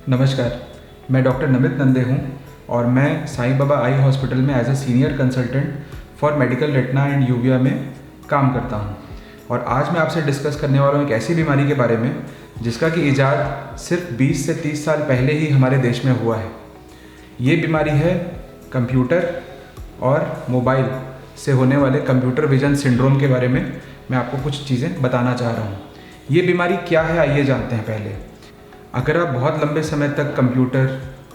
नमस्कार, मैं डॉक्टर नमित नंदे हूँ और मैं साईं बाबा आई हॉस्पिटल में as a senior consultant for medical retina and uvea में काम करता हूँ। और आज मैं आपसे डिस्कस करने वाला हूँ एक ऐसी बीमारी के बारे में जिसका कि इजाद सिर्फ 20 से 30 साल पहले ही हमारे देश में हुआ है। ये बीमारी है कंप्यूटर और मोबाइल से होने वाले कंप्यूटर विजन सिंड्रोम के बारे में मैं आपको कुछ चीज़ें बताना चाह रहा हूँ। ये बीमारी क्या है आइए जानते हैं पहले। अगर आप बहुत लंबे समय तक computer,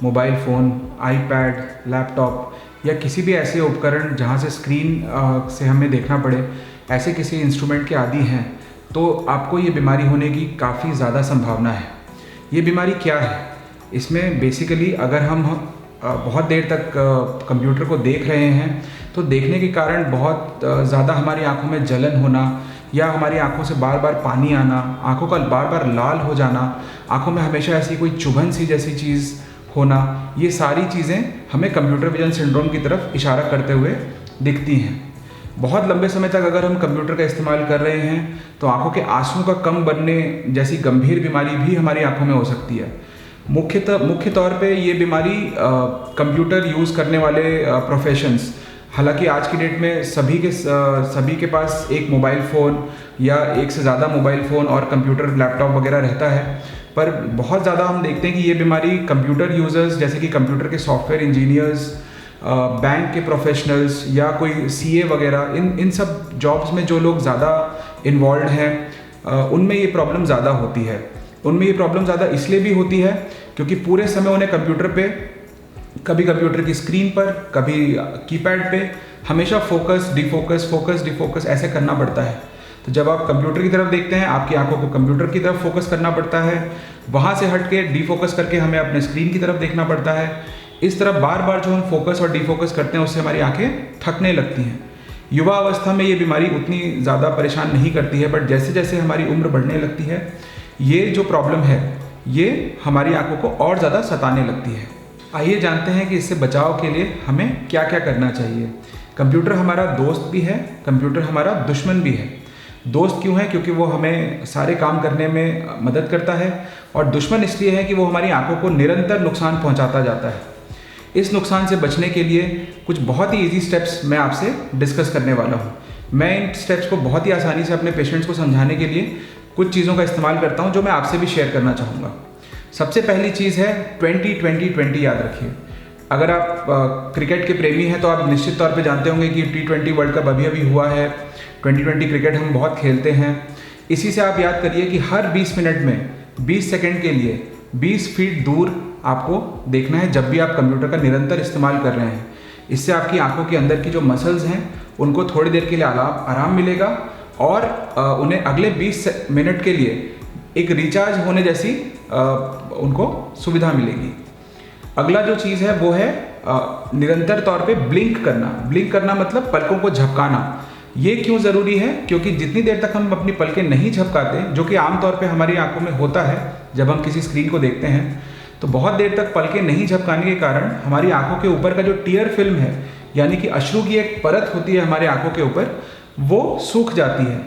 mobile phone, iPad, laptop या किसी भी ऐसे उपकरण जहाँ से स्क्रीन से हमें देखना पड़े ऐसे किसी इंस्ट्रूमेंट के आदी हैं तो आपको ये बीमारी होने की काफ़ी ज़्यादा संभावना है। ये बीमारी क्या है? इसमें बेसिकली अगर हम बहुत देर तक कंप्यूटर को देख रहे हैं तो देखने के कारण बहुत ज़्यादा हमारी आँखों में जलन होना या हमारी आंखों से बार बार पानी आना, आंखों का बार बार लाल हो जाना, आंखों में हमेशा ऐसी कोई चुभन सी जैसी चीज़ होना, ये सारी चीज़ें हमें कंप्यूटर विजन सिंड्रोम की तरफ इशारा करते हुए दिखती हैं। बहुत लंबे समय तक अगर हम कंप्यूटर का इस्तेमाल कर रहे हैं तो आंखों के आंसू का कम बनने जैसी गंभीर बीमारी भी हमारी आंखों में हो सकती है। मुख्य तौर पे ये बीमारी कंप्यूटर यूज़ करने वाले प्रोफेशंस, हालांकि आज की डेट में सभी के पास एक मोबाइल फ़ोन या एक से ज़्यादा मोबाइल फ़ोन और कंप्यूटर, लैपटॉप वगैरह रहता है, पर बहुत ज़्यादा हम देखते हैं कि ये बीमारी कंप्यूटर यूज़र्स जैसे कि कंप्यूटर के सॉफ्टवेयर इंजीनियर्स, बैंक के प्रोफेशनल्स या कोई सीए वगैरह, इन सब जॉब्स में जो लोग ज़्यादा इन्वॉल्व हैं उनमें ये प्रॉब्लम ज़्यादा होती है। उनमें ये प्रॉब्लम ज़्यादा इसलिए भी होती है क्योंकि पूरे समय उन्हें कंप्यूटर पे, कभी कंप्यूटर की स्क्रीन पर, कभी कीपैड पे हमेशा फोकस डिफोकस ऐसे करना पड़ता है। तो जब आप कंप्यूटर की तरफ देखते हैं आपकी आंखों को कंप्यूटर की तरफ फोकस करना पड़ता है, वहाँ से हट के डिफोकस करके हमें अपने स्क्रीन की तरफ देखना पड़ता है। इस तरफ बार बार जो हम फोकस और डिफोकस करते हैं उससे हमारी आंखें थकने लगती हैं। युवा अवस्था में ये बीमारी उतनी ज़्यादा परेशान नहीं करती है, बट जैसे जैसे हमारी उम्र बढ़ने लगती है ये जो प्रॉब्लम है ये हमारी आंखों को और ज़्यादा सताने लगती है। आइए जानते हैं कि इससे बचाव के लिए हमें क्या क्या करना चाहिए। कंप्यूटर हमारा दोस्त भी है, कंप्यूटर हमारा दुश्मन भी है। दोस्त क्यों है? क्योंकि वो हमें सारे काम करने में मदद करता है, और दुश्मन इसलिए है कि वो हमारी आंखों को निरंतर नुकसान पहुंचाता जाता है। इस नुकसान से बचने के लिए कुछ बहुत ही ईजी स्टेप्स मैं आपसे डिस्कस करने वाला हूँ। मैं इन स्टेप्स को बहुत ही आसानी से अपने पेशेंट्स को समझाने के लिए कुछ चीज़ों का इस्तेमाल करता हूँ जो मैं आपसे भी शेयर करना चाहूँगा। सबसे पहली चीज़ है 20-20-20 याद रखिए। अगर आप क्रिकेट के प्रेमी हैं तो आप निश्चित तौर पे जानते होंगे कि T20 वर्ल्ड कप अभी हुआ है। 2020 क्रिकेट हम बहुत खेलते हैं। इसी से आप याद करिए कि हर 20 मिनट में 20 सेकंड के लिए 20 फीट दूर आपको देखना है जब भी आप कंप्यूटर का निरंतर इस्तेमाल कर रहे हैं। इससे आपकी आंखों के अंदर की जो मसल्स हैं उनको थोड़ी देर के लिए आराम मिलेगा और उन्हें अगले 20 मिनट के लिए एक रिचार्ज होने जैसी उनको सुविधा मिलेगी। अगला जो चीज़ है वो है निरंतर तौर पे ब्लिंक करना मतलब पलकों को झपकाना। ये क्यों ज़रूरी है? क्योंकि जितनी देर तक हम अपनी पलकें नहीं झपकाते, जो कि आमतौर पे हमारी आंखों में होता है जब हम किसी स्क्रीन को देखते हैं, तो बहुत देर तक पलकें नहीं झपकाने के कारण हमारी आंखों के ऊपर का जो टीयर फिल्म है, यानी कि अश्रु की एक परत होती है हमारे आंखों के ऊपर, वो सूख जाती है।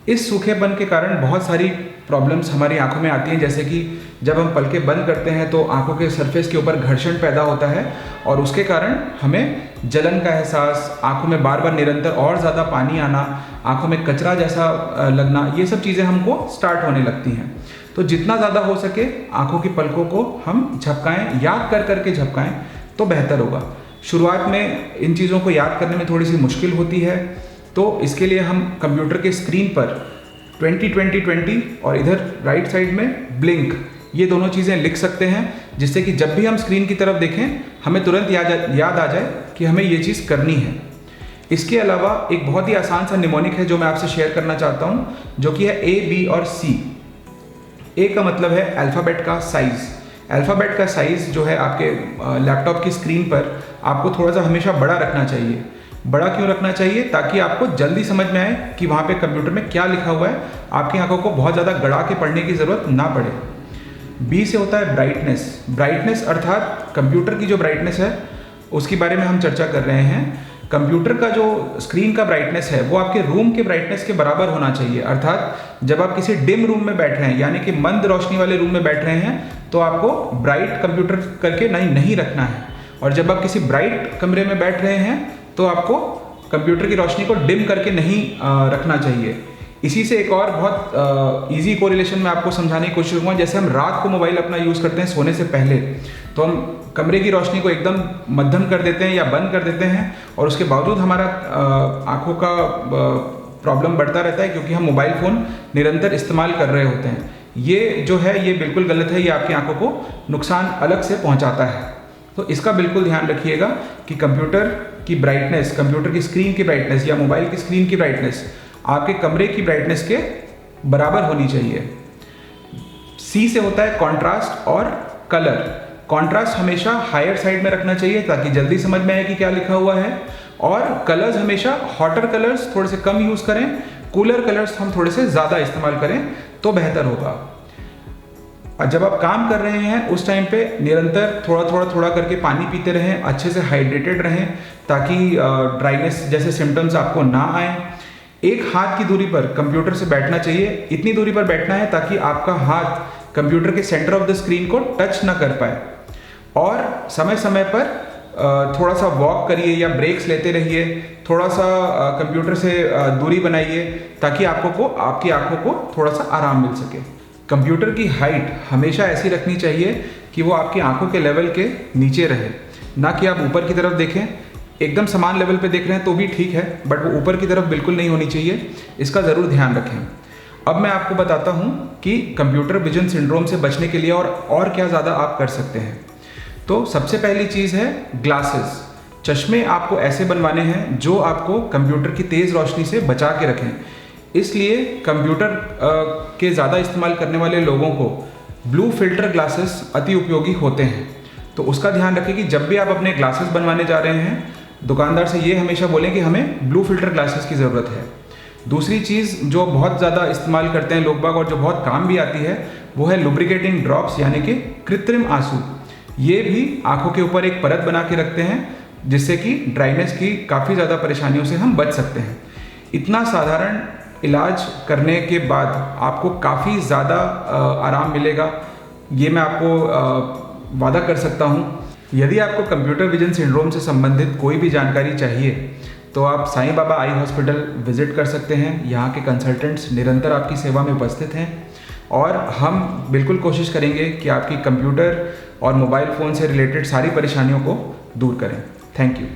इस सूखेपन के कारण बहुत सारी प्रॉब्लम्स हमारी आंखों में आती हैं, जैसे कि जब हम पलकें बंद करते हैं तो आंखों के सरफेस के ऊपर घर्षण पैदा होता है और उसके कारण हमें जलन का एहसास, आंखों में बार बार निरंतर और ज़्यादा पानी आना, आंखों में कचरा जैसा लगना, ये सब चीज़ें हमको स्टार्ट होने लगती हैं। तो जितना ज़्यादा हो सके आंखों की पलकों को हम झपकाएं, याद कर झपकाएं तो बेहतर होगा। शुरुआत में इन चीज़ों को याद करने में थोड़ी सी मुश्किल होती है, तो इसके लिए हम कंप्यूटर के स्क्रीन पर 20-20-20 और इधर राइट साइड में ब्लिंक, ये दोनों चीज़ें लिख सकते हैं, जिससे कि जब भी हम स्क्रीन की तरफ देखें हमें तुरंत याद आ जाए कि हमें ये चीज़ करनी है। इसके अलावा एक बहुत ही आसान सा निमोनिक है जो मैं आपसे शेयर करना चाहता हूँ, जो कि है A, B और C। ए का मतलब है अल्फ़ाबेट का साइज़। अल्फ़ाबेट का साइज़ जो है आपके लैपटॉप की स्क्रीन पर आपको थोड़ा सा हमेशा बड़ा रखना चाहिए। बड़ा क्यों रखना चाहिए? ताकि आपको जल्दी समझ में आए कि वहाँ पे कंप्यूटर में क्या लिखा हुआ है, आपकी आंखों को बहुत ज़्यादा गड़ा के पढ़ने की ज़रूरत ना पड़े। बी से होता है ब्राइटनेस अर्थात कंप्यूटर की जो ब्राइटनेस है उसके बारे में हम चर्चा कर रहे हैं। कंप्यूटर का जो स्क्रीन का ब्राइटनेस है वो आपके रूम के ब्राइटनेस के बराबर होना चाहिए। अर्थात जब आप किसी डिम रूम में बैठ रहे हैं, यानी कि मंद रोशनी वाले रूम में बैठ रहे हैं, तो आपको ब्राइट कंप्यूटर करके नहीं रखना है। और जब आप किसी ब्राइट कमरे में बैठ रहे हैं तो आपको कंप्यूटर की रोशनी को डिम करके नहीं रखना चाहिए। इसी से एक और बहुत इजी कोरिलेशन में आपको समझाने की कोशिश करूँगा। जैसे हम रात को मोबाइल अपना यूज़ करते हैं सोने से पहले, तो हम कमरे की रोशनी को एकदम मध्यम कर देते हैं या बंद कर देते हैं, और उसके बावजूद हमारा आँखों का प्रॉब्लम बढ़ता रहता है क्योंकि हम मोबाइल फ़ोन निरंतर इस्तेमाल कर रहे होते हैं। ये जो है ये बिल्कुल गलत है, ये आपकी आँखों को नुकसान अलग से पहुँचाता है। तो इसका बिल्कुल ध्यान रखिएगा कि कंप्यूटर की ब्राइटनेस, कंप्यूटर की स्क्रीन की ब्राइटनेस या मोबाइल की स्क्रीन की ब्राइटनेस आपके कमरे की ब्राइटनेस के बराबर होनी चाहिए। सी से होता है कॉन्ट्रास्ट और कलर। कॉन्ट्रास्ट हमेशा हायर साइड में रखना चाहिए ताकि जल्दी समझ में आए कि क्या लिखा हुआ है, और कलर्स हमेशा हॉटर कलर्स थोड़े से कम यूज़ करें, कूलर कलर्स हम थोड़े से ज़्यादा इस्तेमाल करें तो बेहतर होगा। और जब आप काम कर रहे हैं उस टाइम पे निरंतर थोड़ा करके पानी पीते रहें, अच्छे से हाइड्रेटेड रहें ताकि ड्राइनेस जैसे सिम्टम्स आपको ना आए। एक हाथ की दूरी पर कंप्यूटर से बैठना चाहिए, इतनी दूरी पर बैठना है ताकि आपका हाथ कंप्यूटर के सेंटर ऑफ द स्क्रीन को टच ना कर पाए। और समय समय पर थोड़ा सा वॉक करिए या ब्रेक्स लेते रहिए, थोड़ा सा कंप्यूटर से दूरी बनाइए ताकि आपकी आंखों को थोड़ा सा आराम मिल सके। कंप्यूटर की हाइट हमेशा ऐसी रखनी चाहिए कि वो आपकी आंखों के लेवल के नीचे रहे, ना कि आप ऊपर की तरफ देखें। एकदम समान लेवल पे देख रहे हैं तो भी ठीक है, बट वो ऊपर की तरफ बिल्कुल नहीं होनी चाहिए, इसका ज़रूर ध्यान रखें। अब मैं आपको बताता हूँ कि कंप्यूटर विजन सिंड्रोम से बचने के लिए और क्या ज़्यादा आप कर सकते हैं। तो सबसे पहली चीज़ है ग्लासेस। चश्मे आपको ऐसे बनवाने हैं जो आपको कंप्यूटर की तेज़ रोशनी से बचा के रखें। इसलिए कंप्यूटर के ज़्यादा इस्तेमाल करने वाले लोगों को ब्लू फिल्टर ग्लासेस अति उपयोगी होते हैं। तो उसका ध्यान रखें कि जब भी आप अपने ग्लासेस बनवाने जा रहे हैं, दुकानदार से ये हमेशा बोलें कि हमें ब्लू फिल्टर ग्लासेस की ज़रूरत है। दूसरी चीज़ जो बहुत ज़्यादा इस्तेमाल करते हैं लोग बाग और जो बहुत काम भी आती है वो है लुब्रिकेटिंग ड्रॉप्स, यानी कि कृत्रिम आंसू। ये भी आँखों के ऊपर एक परत बना के रखते हैं जिससे कि ड्राइनेस की काफ़ी ज़्यादा परेशानियों से हम बच सकते हैं। इतना साधारण इलाज करने के बाद आपको काफ़ी ज़्यादा आराम मिलेगा, ये मैं आपको वादा कर सकता हूँ। यदि आपको कंप्यूटर विजन सिंड्रोम से संबंधित कोई भी जानकारी चाहिए तो आप Sai Baba eye hospital visit कर सकते हैं। यहाँ के कंसल्टेंट्स निरंतर आपकी सेवा में उपस्थित हैं और हम बिल्कुल कोशिश करेंगे कि आपकी कंप्यूटर और मोबाइल फ़ोन से रिलेटेड सारी परेशानियों को दूर करें। Thank you.